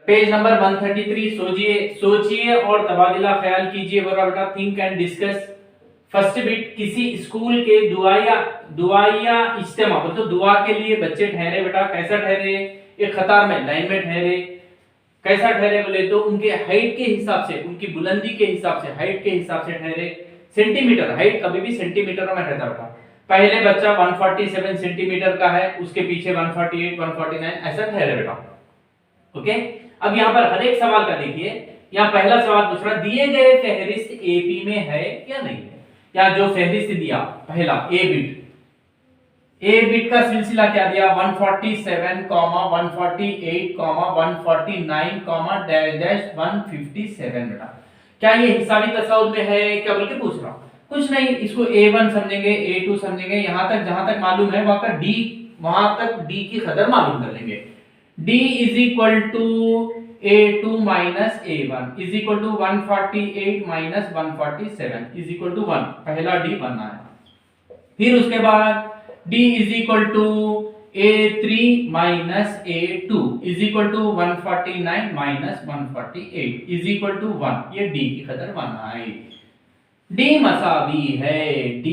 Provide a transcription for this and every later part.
Page number 133। सोचिए और तबादला ख्याल कीजिए। बराबर बेटा, think and discuss. First bit, किसी स्कूल के दुआया इज्तिमा, तो दुआ के लिए बच्चे ठहरे बेटा। कैसा ठहरे? एक कतार में, लाइन में ठहरे। कैसा ठहरे बोले तो उनके हाइट के हिसाब से, उनकी बुलंदी के हिसाब से, हाइट के हिसाब से ठहरे। सेंटीमीटर, हाइट कभी भी सेंटीमीटर में रहता बेटा। पहले बच्चा 147 सेंटीमीटर का है, उसके पीछे 148, 149 ऐसा ठहरे बेटा। ओके, अब यहाँ पर हर एक सवाल का देखिए। यहाँ पहला सवाल पूछ रहा, दिए गए फहरिस्त एपी में है या नहीं है। या जो फहरिस्त दिया पहला ए बिट का सिलसिला क्या दिया, 147, 148, 149, डैश डैश 157 बेटा। क्या ये हिसाबी तसाउद में है क्या बोल के पूछ रहा हूं? कुछ नहीं, इसको A1 समझेंगे, A2 समझेंगे, यहां तक जहां तक मालूम है वहां तक D की कदर मालूम कर लेंगे। D is equal to A2 minus A1 is equal to 148 minus 147 is equal to 1। पहला D बनना है। फिर उसके बाद D is equal to A3 minus A2 is equal to 149 minus 148 is equal to 1। ये D की कदर बनना है। D मसावी है, D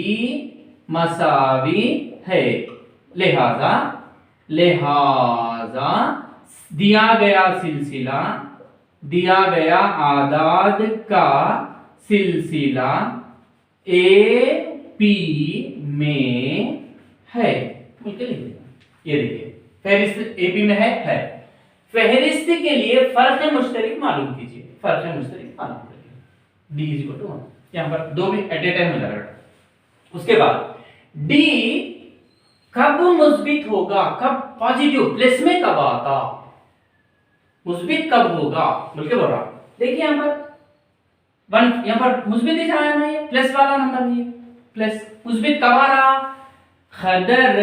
मसावी है, लिहाजा दिया गया सिलसिला, दिया गया आदाद का सिलसिला AP में है। ये देखिए, फहरिस्त AP में है। फहरिस्त के लिए फर्क मुश्तरिक मालूम कीजिए। फर्क मुश्तरिक मालूम करिए। D is equal to 1। यहां पर दो भी एट ए टाइम हो जाएगा। उसके बाद D कब मुस्बित होगा, कब पॉजिटिव, प्लस में कब आता, मुस्बित कब होगा बोल के बोल रहा। देखिए यहां पर यहां पर मुस्बित ही आया ना, ये प्लस वाला नंबर है, प्लस। मुस्बित कब आ रहा, कदर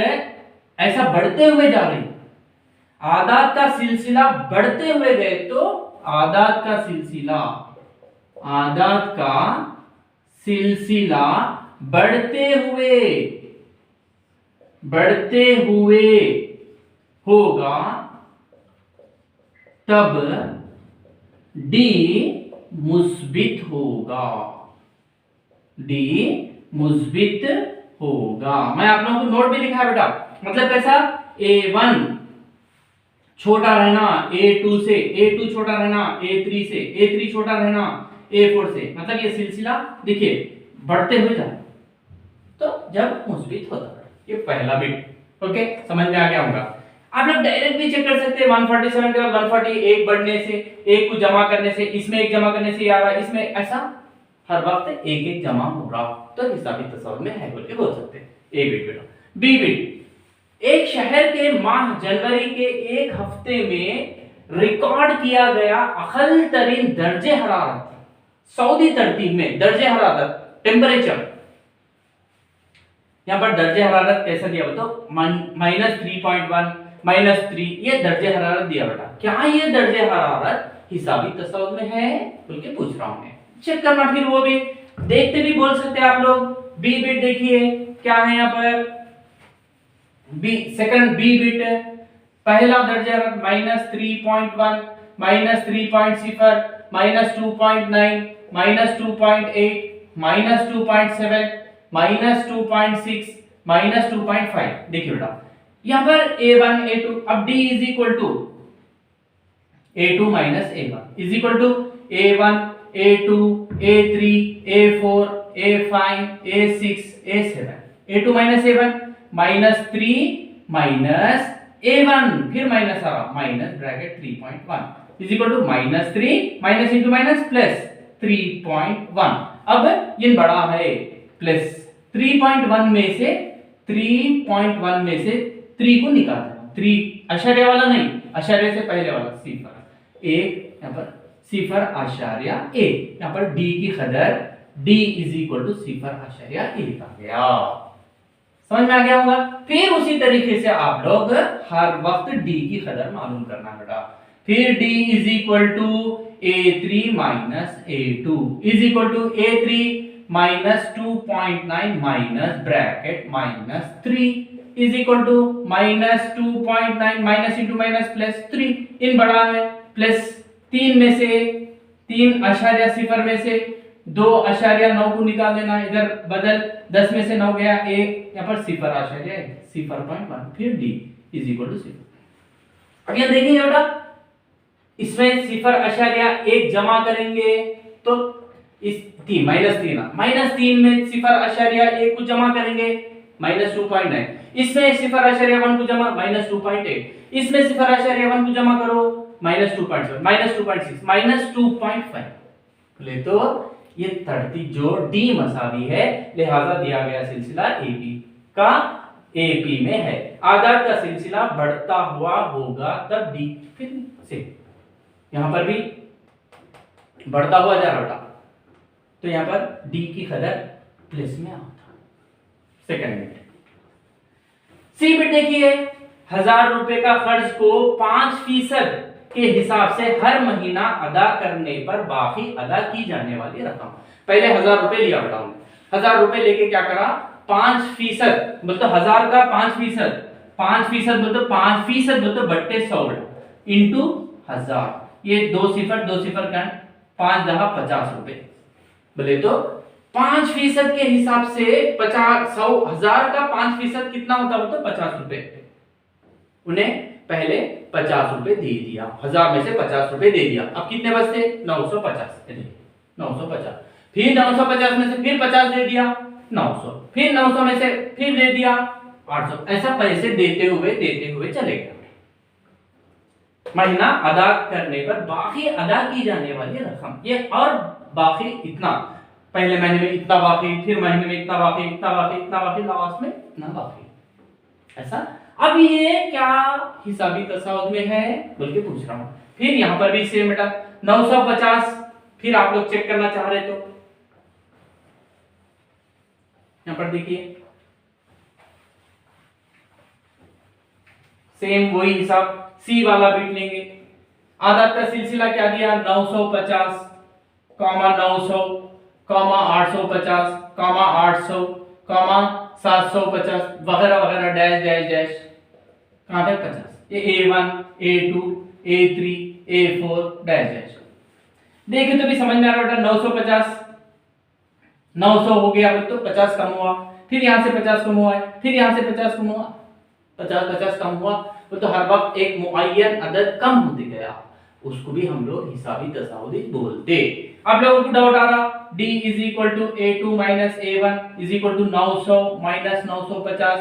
ऐसा बढ़ते हुए जा रही, आदाद का सिलसिला बढ़ते हुए गए तो आदाद का सिलसिला बढ़ते हुए होगा, तब D मुस्बित होगा। D मुस्बित होगा। मैं आप लोगों को नोट भी लिखा है बेटा। मतलब कैसा, A1 छोटा रहना A2 से, A2 छोटा रहना A3 से, A3 छोटा रहना A4 से। मतलब ये सिलसिला देखिए बढ़ते हुए जाए तो जब मुस्बित होता है। ये पहला बिट। ओके, समझ में आ गया होगा। आप लोग डायरेक्ट भी चेक कर सकते हैं। 147 के बाद 148 बढ़ने से, एक को जमा करने से, इसमें एक जमा करने से ये आ रहा है, इसमें ऐसा हर वक्त एक एक जमा हो रहा, तो हिसाबी तस्वीर में है बोल के बोल सकते हैं। ए बिट बेटा। बी बिट, एक शहर के माह जनवरी के एक हफ्ते में रिकॉर्ड किया गया अकल तरीन दर्जे हरारत, सऊदी तरतीब में दर्जे हरारत, टेम्परेचर। यहां पर दर्जे हरारत कैसा दिया बताओ, -3.1, -3, ये दर्जे हरारत दिया बेटा। क्या ये दर्जे हरारत हिसाबी तस्वीर में है बोल के पूछ रहा हूं मैं। चेक करना, फिर वो भी देखते भी बोल सकते हैं आप लोग। बी बिट देखिए क्या है यहाँ पर, सेकंड बी बिट, पहला दर्जा -3.1, -3.0, -2.9, -2.8, -2.7, -2.6, -2.5। देखिए बेटा यहां पर A1 A2, अब D is equal to A2 minus A1 is equal to A1 A2 A3 A4 A5 A6 A7, A2 minus A1 -3 minus A1, फिर माइनस आ रहा, minus bracket 3.1 is equal to -3 minus into minus plus 3.1। अब ये बड़ा है, plus 3.1 में से 3 को निकाल देना। 3 आशार्य वाला नहीं, आशार्य से पहले वाला सिफर एक, यहाँ पर सिफर आशार्य एक, यहाँ पर D की कदर D इज इक्वल टू सिफर आशार्य एक लिखा गया। समझ में आ गया होगा। फिर उसी तरीके से आप लोग हर वक्त D की कदर मालूम करना बेटा। फिर D is equal to A3 minus A2 is equal to A3 -2.9 minus bracket -3 is equal to -2.9 minus into minus plus 3, इन बड़ा है प्लस 3 में से 3.0 में से 2.9 को निकाल देना, इधर बदल 10 में से 9 गया, एक यहाँ पर 0.1 फिर d इज इक्वल टू 0। अब यहाँ देखेंगे बेटा, इसमें 0.1 जमा करेंगे तो इस -3 में 0.1 को जमा करेंगे -2.9, इसमें 0.1 को जमा -2.8, इसमें 0.1 को जमा करो -2.7 -2.6 -2.5, बोले तो ये 30 जो d मसावी है, लिहाजा दिया गया सिलसिला AP में है। आदाद का सिलसिला बढ़ता हुआ होगा तब d फिर से यहां पर भी बढ़ता हुआ जा रहा बेटा, तो यहां पर d की कदर प्लेस में आता। सेकंड बिट, सी बिट देखिए, 1000 रुपए का कर्ज को 5% के हिसाब से हर महीना अदा करने पर बाकी अदा की जाने वाली रकम। पहले 1000 रुपए लिया बेटा, 1000 रुपए लेके क्या करा, 5% मतलब 1000 का 5%, 5% मतलब 5% मतलब बट्टे 100 इंटू 1000, ये 2 सिफर का 5 दहा 50 रुपए, बोले तो 5% के हिसाब से 1000 का 5% कितना होता है, तो 50 रुपए। उन्हें पहले 50 रुपए दे दिया, 1000 में से 50 रुपए दे दिया, अब कितने बचते, 950, 950, फिर 950 में से फिर 50 दे दिया 900, फिर 900 में से फिर दे दिया 800, ऐसा पैसे देते हुए चले गए। महीना अदा करने पर बाकी अदा की जाने वाली रकम, ये और बाकी इतना, पहले महीने में इतना बाकी, फिर महीने में इतना बाकी, इतना बाकी, इतना बाकी, लास्ट में इतना बाकी, ऐसा। अब ये क्या हिसाबी तसाउद में है बोल के पूछ रहा हूं। फिर यहां पर भी सेम बेटा 950, फिर आप लोग चेक करना चाह रहे तो यहां पर देखिए सेम वही हिसाब, सी वाला बिट लेंगे। आदाद का सिलसिला क्या दिया, 950, 900, 850, 800, 750 वगैरह वगैरह डैश डैश डैश, कहां तक 50, ये A1 A2 A3 A4 dash dash. देखे तो भी समझ में आ रहा है, 950 900 हो गया तो 50 कम हुआ, फिर यहां से 50 कम हुआ है, फिर यहां से 50 कम हुआ, 50 कम हुआ, तो हर वक्त एक मुअय्यन अदद कम होते गया, उसको भी हम लोग हिसाबी तसाउदी बोलते। आप लोगों को डाउट आ रहा, d is equal to A2 minus A1 is equal to 900 minus 950,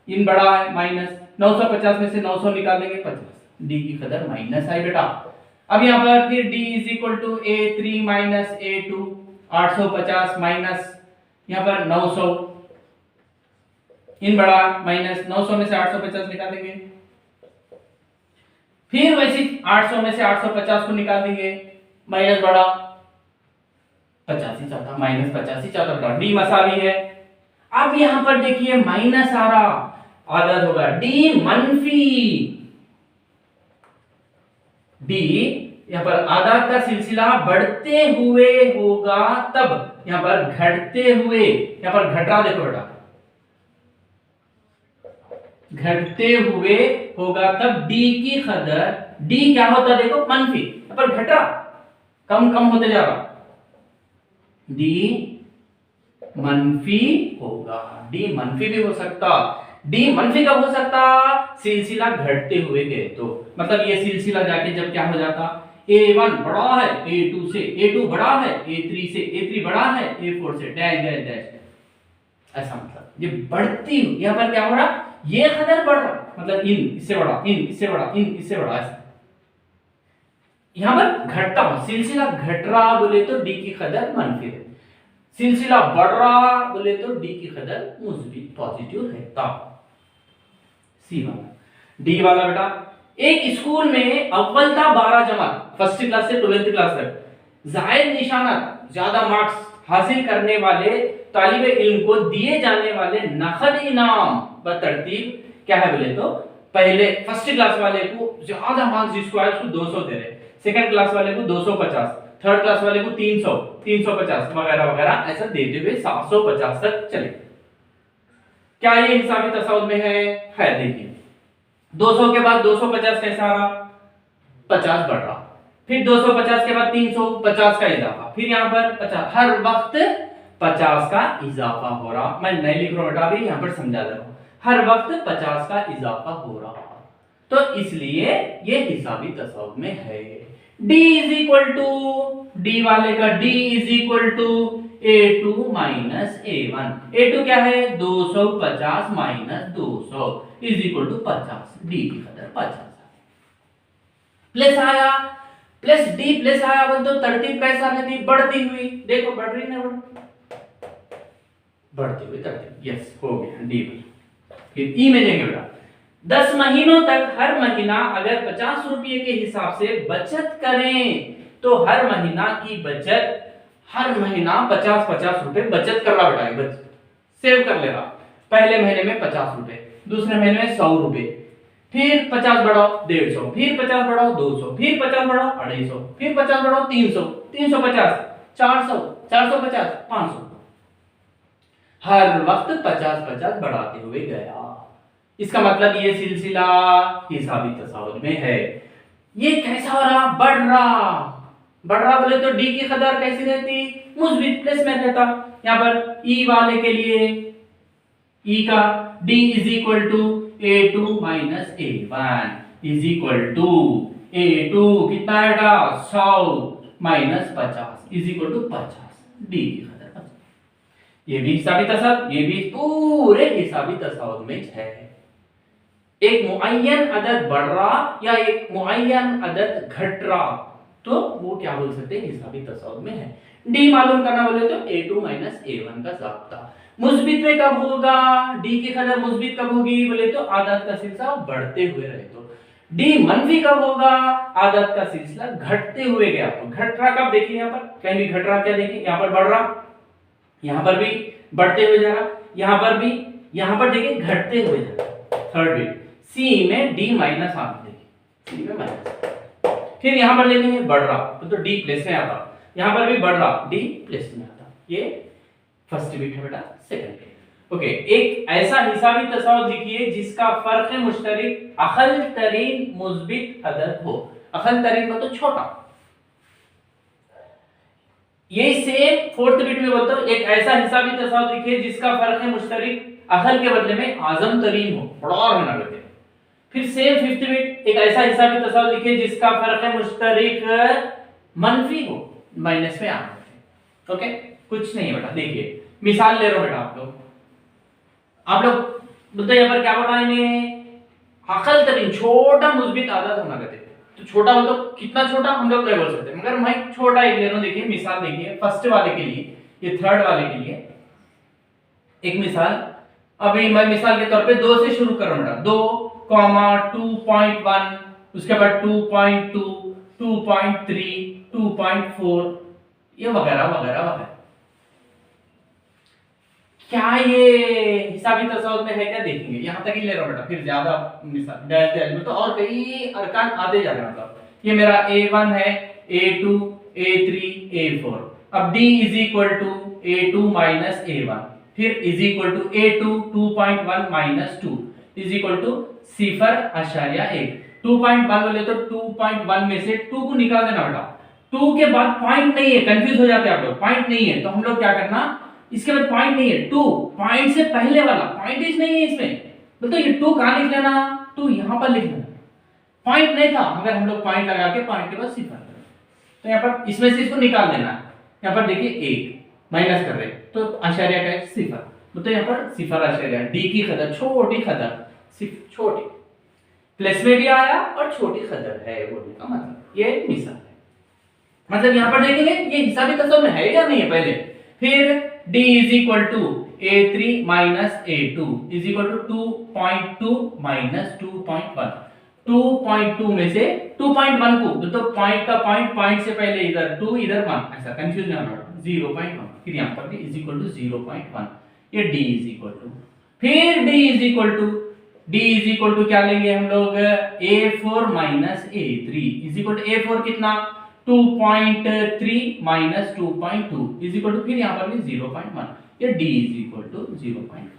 इन बड़ा है माइनस 950 में से 900 निकाल देंगे 50, d की कदर माइनस आई बेटा। अब यहाँ पर फिर d is equal to A3 minus A2 850 minus यहाँ पर 900, इन बड़ा माइनस 900 में से 850 निकाल देंगे, फिर वैसे 800 में से 850 को निकाल देंगे, माइनस बड़ा 85 चाहता, माइनस 85 चाहता बेटा, डी मसावी है। अब यहां पर देखिए माइनस आ रहा, आदत होगा डी मनफी, डी यहां पर आदाद का सिलसिला बढ़ते हुए होगा तब, यहां पर घटते हुए, यहां पर घट रहा देखो बेटा, घटते हुए होगा तब d की कदर, d क्या होता है देखो मनफी, यहां पर घट रहा, कम कम होते जा रहा, d मनफी होगा, d मनफी भी हो सकता, d मनफी कब हो सकता, सिलसिला घटते हुए गए तो, मतलब ये सिलसिला जाके जब क्या हो जाता, A1 बड़ा है A2 से, A2 बड़ा है A3 से, A3 बड़ा है A4 से, डैश डैश डैश, ऐसा मतलब ये बढ़ती, यहां पर क्या हो रहा, ये कदर बढ़ रहा, मतलब इन इससे बड़ा, इन इससे बड़ा, इन इससे बड़ा, ऐसा। यहां पर घटता हो, सिलसिला घट रहा बोले तो d की कदर मनफी है, सिलसिला बढ़ रहा बोले तो d की कदर मुस्बित पॉजिटिव है तब। सी वाला, डी वाला बेटा, एक स्कूल में अव्वल था 12 जमात, फर्स्ट क्लास से 12th क्लास तक, जायद निशाना ज्यादा मार्क्स हासिल करने वाले तालिबे इल्म को दिए जाने वाले नकद इनाम बतरतीब क्या है बोले तो, पहले फर्स्ट क्लास वाले को ज्यादा मार्क्स जिसको आए उसको 200 दे रहे, सेकंड क्लास वाले को 250, थर्ड क्लास वाले को 300, 350 वगैरह वगैरह ऐसा देते हुए 750 तक चले। क्या ये हिसाबी तसाउद में है देखिए, 200 के बाद 250 कैसा आ रहा, 50 बढ़ रहा, फिर 250 के बाद 350 का इजाफा, फिर यहाँ पर 50, हर वक्त 50 का इजाफा हो रहा। मैं नहीं लिख रहा हूं बेटा, अभी यहाँ पर समझा दे रहा हूं, हर वक्त 50 का इजाफा हो रहा, तो इसलिए ये हिसाबी तसाउद में है। d is equal to, D वाले का d is equal to a2 minus a1। a2 क्या है, 250 minus 200 is equal to 50, d की कदर 50। प्लस आया, प्लस d प्लस आया, बोल तो तरतीब कैसा रहती, बढ़ती हुई, देखो बढ़ रही ना, बढ़ती हुई तरतीब, यस हो गया d। फिर ई में जाएंगे बेटा, 10 महीनों तक हर महीना अगर 50 रुपये के हिसाब से बचत करें तो हर महीना की बचत, हर महीना 50-50 रुपए बचत कर रहा बेटा, सेव कर ले रहा। पहले महीने में 50 रुपए, दूसरे महीने में 100 रुपए, फिर 50 बढ़ाओ 150, फिर 50 बढ़ाओ 200, फिर 50 बढ़ाओ 250, फिर 50 बढ़ाओ 300, 350, 400, 450, 500, हर वक्त 50-50 बढ़ाते हुए गया। इसका मतलब ये सिलसिला हिसाबी तसाउद में है। ये कैसा हो रहा, बढ़ रहा, बढ़ रहा बोले तो डी की कदर कैसी रहती, मुस्बित प्लस में रहता। यहाँ पर ई वाले के लिए, ई का d is equal to a2 minus a1 is equal to a2 कितना आएगा 100 minus 50 is equal to 50, D की कदर 50। ये भी हिसाबी तसाउद, ये भी पूरे हिसाबी तसाउद में है। एक मुअय्यन अदद बढ़ रहा या एक मुअय्यन अदद घट रहा, तो वो क्या बोल सकते हैं, हिसाबी तसाउद में है। डी मालूम करना बोले तो a2 माइनस a1 का ज़ाब्ता। मुस्बित में कब होगा, डी की कदर मुस्बित कब होगी बोले तो आदत का सिलसिला बढ़ते हुए रहे तो। डी मनफी कब होगा, आदत का सिलसिला घटते हुए गया तो। घट रहा कब, देखिए यहाँ पर कहीं भी घट रहा, क्या देखिए यहाँ पर बढ़ रहा, यहाँ पर भी बढ़ते हुए जा रहा, यहाँ पर भी, यहाँ पर देखिए घटते हुए जा रहा। थर्ड बिट सी में डी माइनस आप देखिए, सी में माइनस, फिर यहां पर देखेंगे बढ़ रहा तो डी प्लस में आता, यहां पर भी बढ़ रहा डी प्लस में आता। ये फर्स्ट बिट है बेटा। सेकंड बिट ओके, एक ऐसा हिसाबी तसाउद लिखिए जिसका फर्क मुश्तरिक अकल तरीन मुस्बित अदद हो। अकल तरीन मतलब छोटा। ये सेम फोर्थ बिट में बोलता हूं, एक ऐसा हिसाबी तसाउद लिखिए जिसका फर्क मुश्तरिक अकल के बदले में आजम तरीन हो, बड़ा और होना लगे। फिर सेम फिफ्थ बिट, एक ऐसा हिसाबी तसाउद लिखिए जिसका फर्क मुश्तरिक मनफी हो, माइनस में आ रहे। ओके, कुछ नहीं है बेटा। देखिए मिसाल ले रहा हूं बेटा, आप लोग बोलते यहाँ पर क्या बोल रहा है, अकल तरीन छोटा मुस्बित आदत होना कहते हैं। तो छोटा मतलब कितना छोटा हम लोग नहीं बोल सकते, मगर मैं छोटा एक ले रहा हूं। देखिए मिसाल देखिए, फर्स्ट वाले के लिए, ये थर्ड वाले के लिए एक मिसाल। अभी मैं मिसाल के तौर पे 2 से शुरू कर रहा हूं बेटा, 2, 2.1, उसके बाद 2.2, 2.3, 2.4, ये वगैरह वगैरह वगैरह। क्या ये हिसाबी तसाउद में है क्या, देखेंगे। यहां तक ही ले रहा हूं बेटा, फिर ज्यादा मिसाल डालते तो और कई अरकान आते जा रहे हैं। मतलब ये मेरा a1 है, a2, a3, a4। अब d is equal to a2 minus a1, फिर is equal to a2 2.1 minus 2 is equal to 0.1। 2.1 बोले तो 2.1 में से 2 को निकाल देना बेटा। 2 के बाद पॉइंट नहीं है, कंफ्यूज हो जाते हैं आप लोग, पॉइंट नहीं है तो हम लोग क्या करना, इसके बाद पॉइंट नहीं है, 2 पॉइंट से पहले वाला पॉइंटेज नहीं है इसमें, तो ये 2 कहां लिख लेना, 2 यहां पर लिख लेना। पॉइंट नहीं था मगर हम लोग पॉइंट लगा के पॉइंट के बाद 0, तो यहां पर इसमें से इसको निकाल देना। यहां पर देखिए 1 माइनस कर रहे तो आशार्य का 0, तो यहां पर 0., डी की कदर छोटी कदर, सिर्फ छोटी, प्लस में भी आया और छोटी कदर है बोलने का मतलब। ये मिसाल है, मतलब यहां पर देखेंगे ये हिसाबी तसाउद में है या नहीं है पहले। फिर d is equal to a3 minus a2 is equal to 2.2 minus 2.1। 2.2 में से 2.1 को तो पॉइंट का पॉइंट से पहले इधर 2 इधर 1, ऐसा कंफ्यूज नहीं होना। 0.1, फिर यहां पर भी इज इक्वल टू 0.1, ये d इज इक्वल टू, फिर d इज इक्वल टू क्या लेंगे हम लोग, a4 minus a3 is equal to a4 कितना 2.3 माइनस 2.2 इज इक्वल टू, फिर यहां पर भी 0.1, ये d इज इक्वल टू 0.1।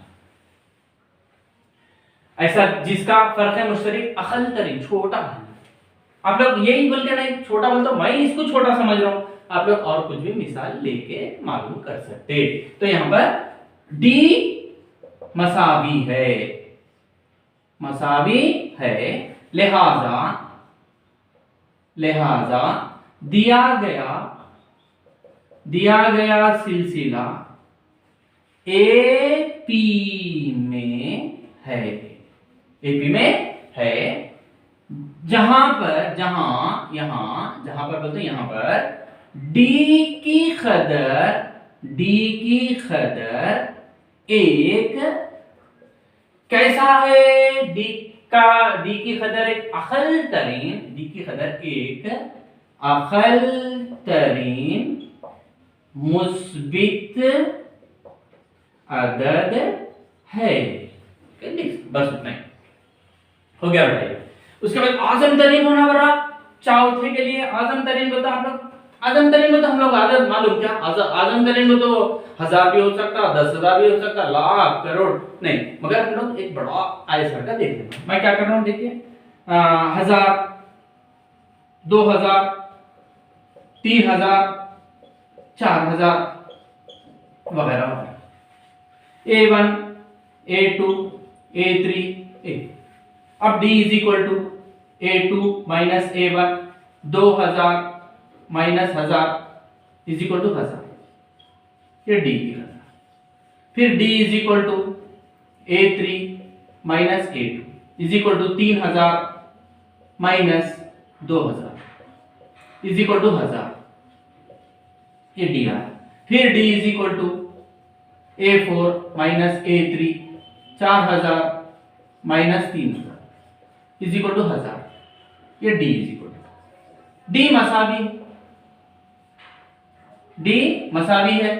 ऐसा जिसका फर्क मुश्तरिक अकल तरीन छोटा है, आप लोग यही बोल के नहीं छोटा बोल, तो मैं इसको छोटा समझ रहा हूं, आप लोग और कुछ भी मिसाल लेके मालूम कर सकते। तो यहां पर डी मसावी है, मसावी है, लिहाजा लिहाजा दिया गया सिलसिला एपी में है, एपी में है, जहां पर जहां पर बोलते यहां पर डी की कदर एक कैसा है, डी की कदर एक अकल तरीन मुस्बित अदद है। बस उतना ही हो गया बेटा। उसके बाद आजम तरीन होना बड़ा चौथे के लिए आजम तरीन बता आप लोग, आजम तरीन में तो हम लोग आदत मालूम क्या, आजम तरीन में तो 1000 भी हो सकता, 10,000 भी हो सकता, लाख करोड़ नहीं, मगर हम लोग एक बड़ा आयसर का देख लेते हैं। मैं क्या कर रहा हूं देखिए, 1000, 2000, 3000, 4000 वगैरह वगैरह, A1, A2, A3, A। अब D is equal to A2 minus A1, 2000 minus 1000 is equal to 1000, ये D की कदर। फिर D is equal to A3 minus A2 is equal to 3000 minus 2000 is equal to 1000, ये D आ। फिर D is equal to A4 minus A3, 4000 minus 3000 is equal to 1000, ये D is equal to D मसावी है,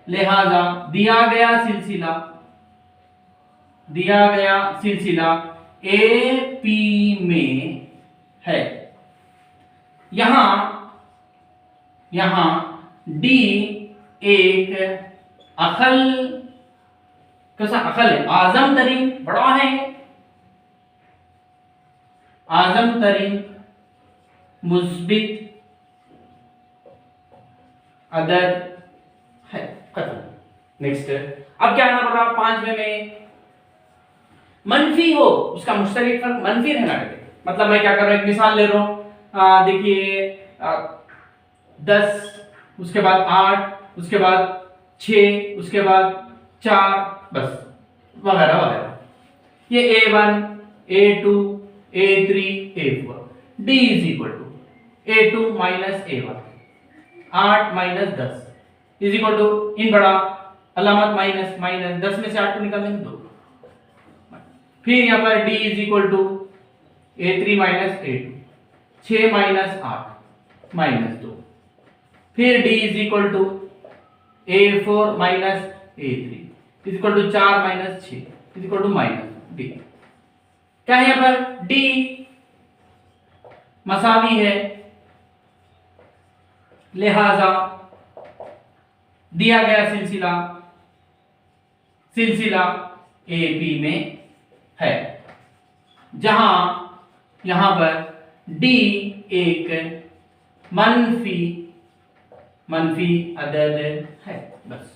लिहाजा दिया गया सिलसिला AP में है। यहां D एक अकल, कैसा अकल है, आजम तरीन बड़ा है, आजम तरीन मुस्बित अदद है, खत्म। नेक्स्ट अब क्या आना पड़ रहा, पांचवें में मनफी हो, उसका मुश्तरक फर्क मनफी रहना चाहिए। मतलब मैं क्या कर रहा हूं, एक मिसाल ले रहा हूं, देखिए 10, उसके बाद 8, उसके बाद 6, उसके बाद 4, बस वगैरह वगैरह, ये A1, A2, A3, A4, D is equal to A2 minus A1, 8 minus 10 is equal to, इन बड़ा अलामत माइनस माइनस, 10 में से 8 को निकाल देंगे 2। फिर यहाँ पर D is equal to A3 minus A2, 6 minus 8 minus 2। फिर D is equal to A4 minus A3 is equal to 4 minus 6 is equal to minus D। क्या है यहाँ पर, D मसावी है, लिहाजा दिया गया सिलसिला AP में है, जहां यहां पर D एक मनफी अदद है, बस।